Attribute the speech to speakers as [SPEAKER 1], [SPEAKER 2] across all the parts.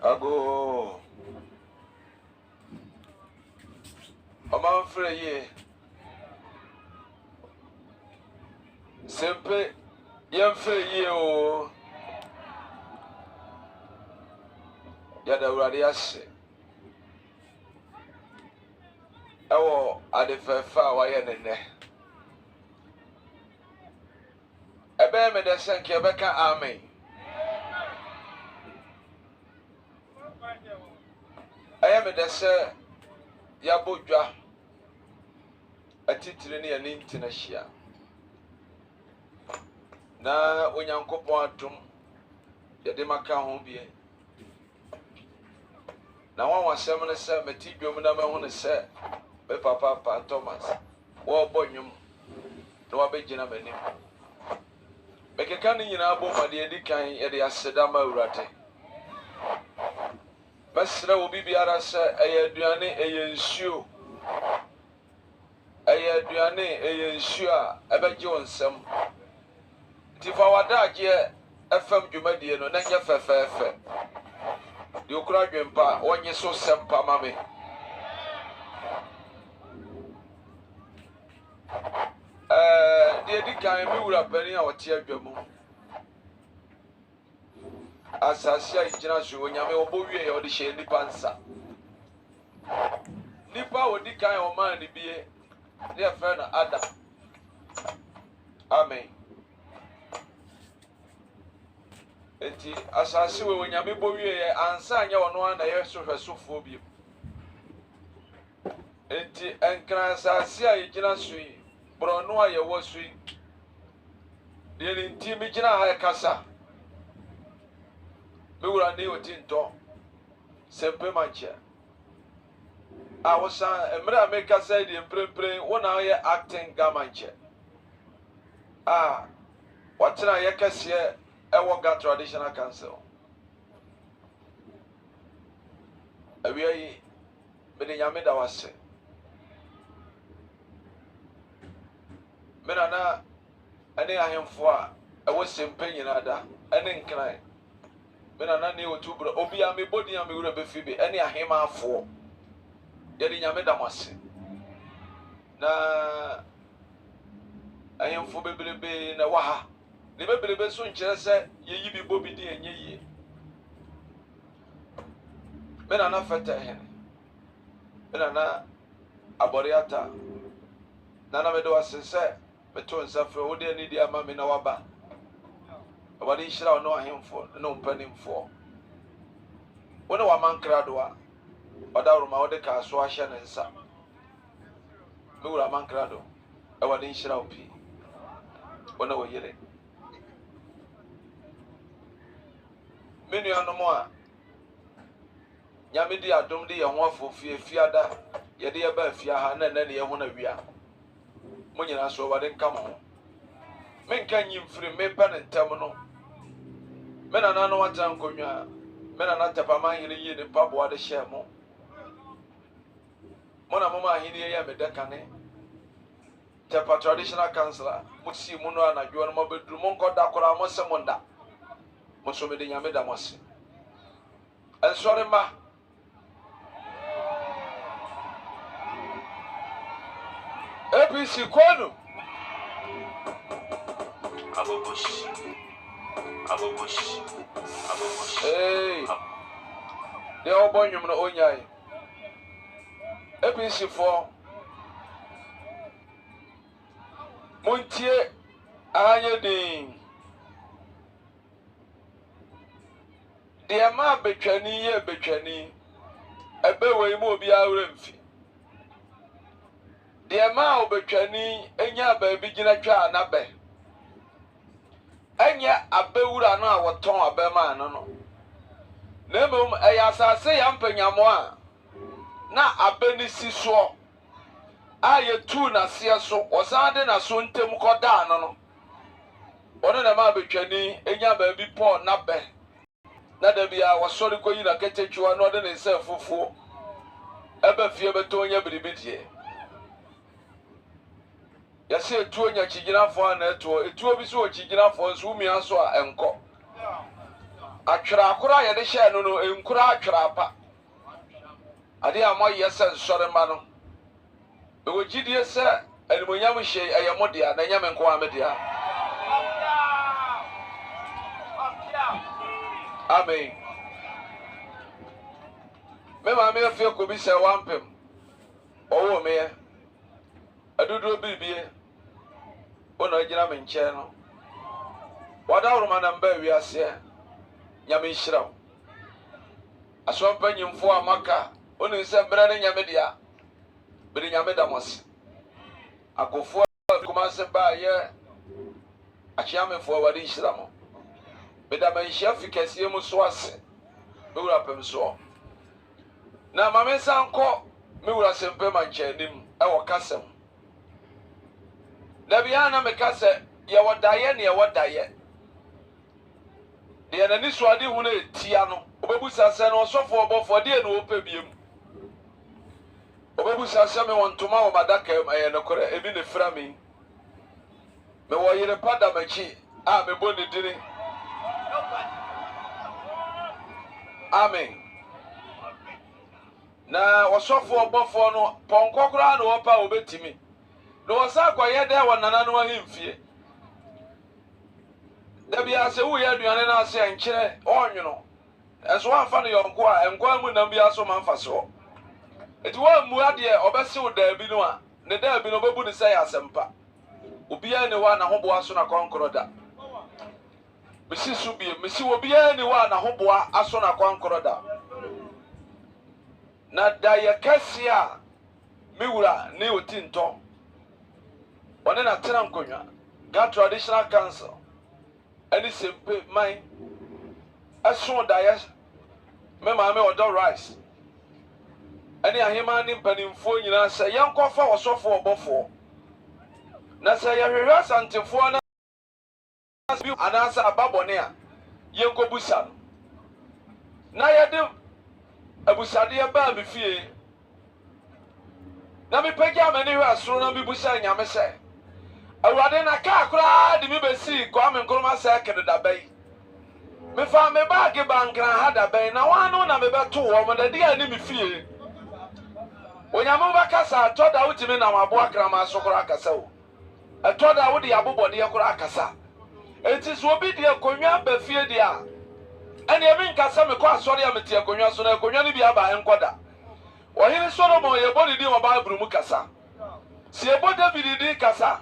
[SPEAKER 1] Ago. I'm afraid Simple, young you. Yada radias. Oh, I defer far away in there. A bear made a sank Quebeca army. I am a desert Yabuja. A titrini and international. Na onyankopon atum yede maka ho bie na wan wasem ne se meti dwom na me ho ne se be papa Thomas wo bonyum na wa begina manim bekeka ne nyina bo made edi kan yede aseda ma urate basra obi biara se aduane nsuo nsuo a ebegye wonsem Tifa wadaje FM dwumadie no na nya fefefe de okura dwempa wonye so sempa mame de dikan mi wura pani a wote adwamu asase a igina so onyame obo wie ye ode hye nipa nsa nipa odikan o man ni bie de afa na Adam amen enti asase we onyame bo wie ansa anya wono ana ye so hwesofo bi enti enkran asase a yigina so yi brono a ye wo so yi de nti mi gina ha kasa mi wura ne otinto sempe manche a wosan emra me kasa de mprempren wona ye acting gamanche watena ye kase Ewoga Traditional Council. Awi mede nyame da wase. Mena na ane ahemfo a ewo sempe nyina da ane nkran. Mena na ne otubro obi a me bodi a me wura befi be ane ahema afo. Ye de nyame da wase. Na ahemfo bebelebe na waha. Ne bebelebe so nkyere se yeyi bi bobi de enye yie mena na fete hen mena na aboriata na me do asese beto nsafre wo de ni di ama me na waba wadi hira no ahemfo no mpanimfo wona wa mankrado a odawroma wo de ka so ahye ne nsa me wura mankrado wadi hira opi wona wo yire menu anomo a nyame di adom de ye ho afofie fiada ye de ye ba afia ha na na ye ho na wia mo nyina so wade nka mo menka nyimfiri me pa ne ntam no me na no wata nkonwa me na tapa ma hire yi ne pa bo de hye mo na mo ma hire ye me de kane tapa Traditional Council mo si mo no anadwo no mo bedru mo nko da kora mo se mo nda mo so me de nyame da mo se ensore ma APC kwanu aboboshi de obonyum no onyai APC for montie anye din de ma betwani ye betwani ebe we mu obi awre mfi de ma obetwani enya ba bi gina twa na be enya abewura no a woton abema no na emom eya asase ya mpanyamo a na abeni siso aye tu na se so osade na so ntem koda no ono na ma betwani enya ba bi pon na be na da bia wasori koyi na ketechua no de ne se fufu ebe fie beto onya biribidie ya se etu onya chigina fo na etu obi so chigina fo nso umia so a enko atwera akora ye de hye no no enkura atwera apa ade a moye se nsore ma no e wogidie se animonyam hye eyemodea na nyame nko amedea amen me ma me afie ko bi se wampem owo me adudu bibie ona gina me nche no wada uruma na mba wiase nyame nhiraw asompa nyimfo amaka oni se bere ne nyame dia bere nyame damos akofo kuma se ba ye achiamefo wadi nhiramo beda man hia fikasie mu so ase me wura pem so na mame sanko me wura sempe manchanim e wo kasem da bia na me kase ye wodaye ne ye wodaye de na ni so ade hu na etia no obebusa se no osofo obofo de na opa biem obebusa se me wontoma wo madaka e na kore ebi ne fra me wo yire pada machi a me boni dini amen na osofo obofo no ponkokora na opa obetimi no wasa kwaye de wonana no ahimfie da bia se wo ye aduane na ase enkyere onwono enso anfa no yonko a enko mu nam bia so manfa so eti wa mu ade obese wo da bi no a ne da bi no bebu ne sai asempa obia ne wa na hoboa so na konkoroda misi subie misi obia ne wa na hoboa aso na konkoroda na da ye kasia miwura ne otinto one na tena nkonwa ga traditional council any simple mine aso da ye me ma me odo rice any ahema ni mpanimfo nyina se yenkofa osofo obofo na se ye hwehwe asantefo na anasa ababone a yenkobusa na ye de abusade ba me fie na me pagya mani hwe asoro na me busa nyame se awurade na ka akora de me besi kwa me nkroma se kede da bai me fa me baage bankran ha da bai na wanu na me beto wo mo da dia ni me fie onyame ba kasa to da wutimi na mabo akrama sokora kasa o to da wudi abobode yakora kasa enti so obi de konwa ba fie dia ene emi nkasa me kwa asori a metie konwa so na konwa ni bia ba enkoda ohiri Solomon ye bodi di mo Bible mu kasa si ebo David di kasa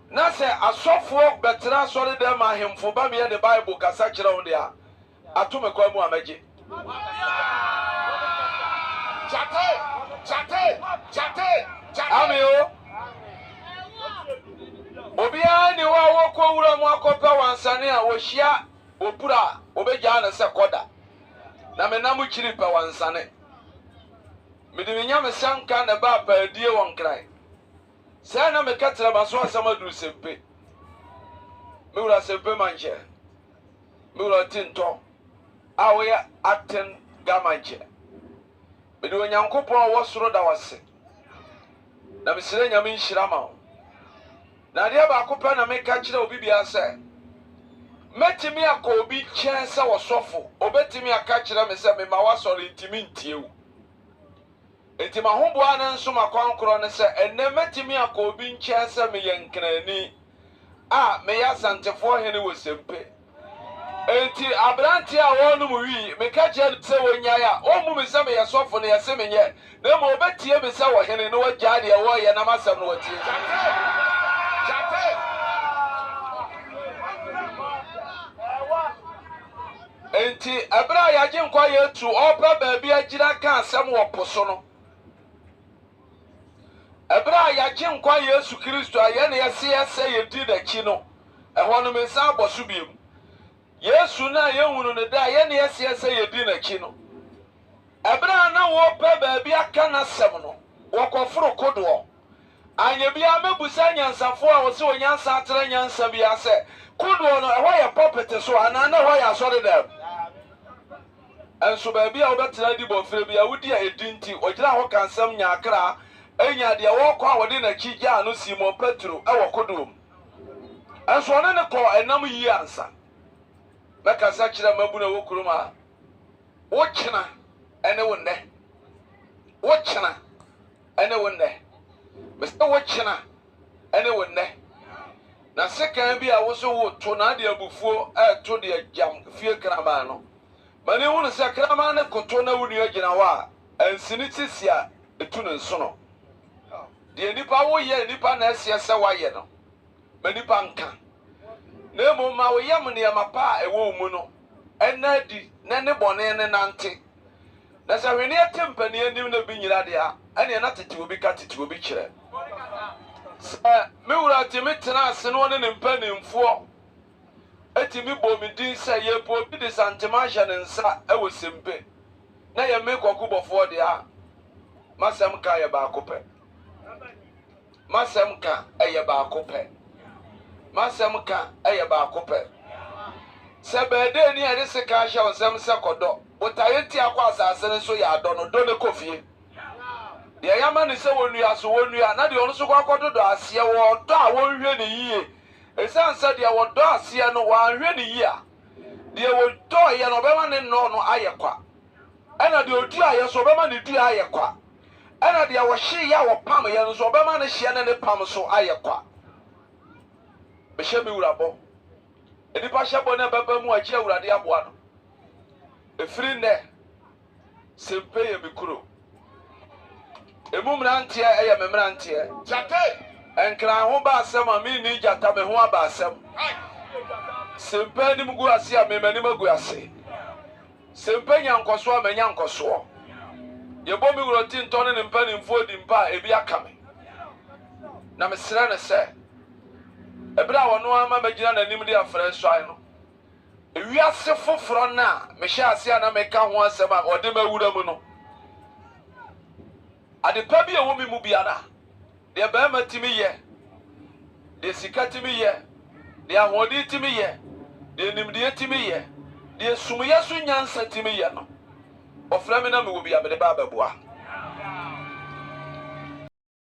[SPEAKER 1] na se asofo betra asori dem ahemfo ba me de Bible kasa kire wo dia atome kwa mu amaje chate amio obia ni wa woko wura mu akopa wansane a wohia opura obegya na se koda na me namu chiri pa wansane midiminya me sanka na ba pa die won krai sai na me katira baso asama du sempe me wura sempe manje me wura tinto awoya aten gamanje me de onyankopon wo soro da wase na me sire nyame nhira ma na dia ba kopa na me ka kire obi bia se metimi akobi chense wo sofo obetimi aka kire me se me ma wasoro ntimi ntiewu entima hoboa na nso makwankoro ne se enne metimi akobi nchense me yenkrani a me ya santefo hene wo sempe enti abranti a wonu mu wi me ka kire se wonya ya omu me se me ya sofo ne ya se me nye na mo obetie me se wo hene no wagya de wo ye na masam no watie enti abra ya je nkwa ye tu opa baabi agira ka asem wo poso no abra ya je nkwa Yesu Kristo aye ne yese yese yedi da chi no ehwo no me sa aboso biem Yesu na ye hunu ne da aye ne yese yese yedi na chi no abra na wo pa baabi aka na asem no wo koforo kodo anya bia mebusa nyansafo a wo se onyansa atra nyansa bia se kodo no ehwo ye popete so ana na ho ya sori dem enso baabi a wobetena di bofre bia wudi a edinti ogira ho kansam nya akra enya de wo kwa wode na kigya no Simon Petro e wo kodom enso ne ko enam yi ansa mekasa kyerɛ mabu na wo kurom a wokyena ene wo nnɛ wokyena ene wo nnɛ mese wokyena ene wo nnɛ na sekan bi a wo so wo to na de abufuo to de jam fie krama no mane hu no se krama ne koto na wo nua gina wa ansini tisia etu ne nso no de nipa wo ye nipa na asie se wa ye no ma nipa nka na mo ma wo yam ne yamapa ewo mu no ena di na ne bone ne nante na sa hwene atempani anim na bi nyira de a ene na tete obi ka tete obi kyerɛ me wura timi tena ase no ne mpanimfo atimi bɔ me din sɛ ye po bi de santima hye ne nsa ɛwɔ sempe na ye me kokubɔfo de a masɛm ka ye ba akopɛ masɛm ka ɛyɛ ba akopɛ masɛm ka ɛyɛ ba akopɛ sɛ bɛde ni ade se ka hye onsɛm sɛ kɔdɔ botaye ti akɔ asase ne so yɛ adɔ no do ne kofie de yama ne se wonua so wonua na de ono so kwakododo ase wo dɔ a wonhwe ne yie esan se de wo dɔ ase no wa hwe ne yie a de wo dɔ ye no bema ne no no ayekwa ɛna de odu aye so bema ne du ayekwa ɛna de wo hye ya wo pam ye no so bema ne hye ne pam so ayekwa be hye mi wurabɔ enipa hye bɔ na baba mu agye awurade aboa no efiri ne sempe ye mikuro emu mrantie eye me mrantie jate enkra ho ba asem a me ni jata me ho aba asem sempe ni mugu ase a me mani magu ase sempe nyankoso a me nyankoso ye bo mi wuroti ntone ne mpa ni mfo di mpa ebi aka me na me sere ne se ebra wono ama magina nanim de afra swai no ewiase foforo na me hye ase a na me ka ho asem a ode mawura mu no ade pa bi ewo mi mu biara de ba ma timi ye de sika timi ye de ahodi timi ye de nimde timi ye de sumuye so nyansa timi ye no ofra me na me wo bia me de ba babua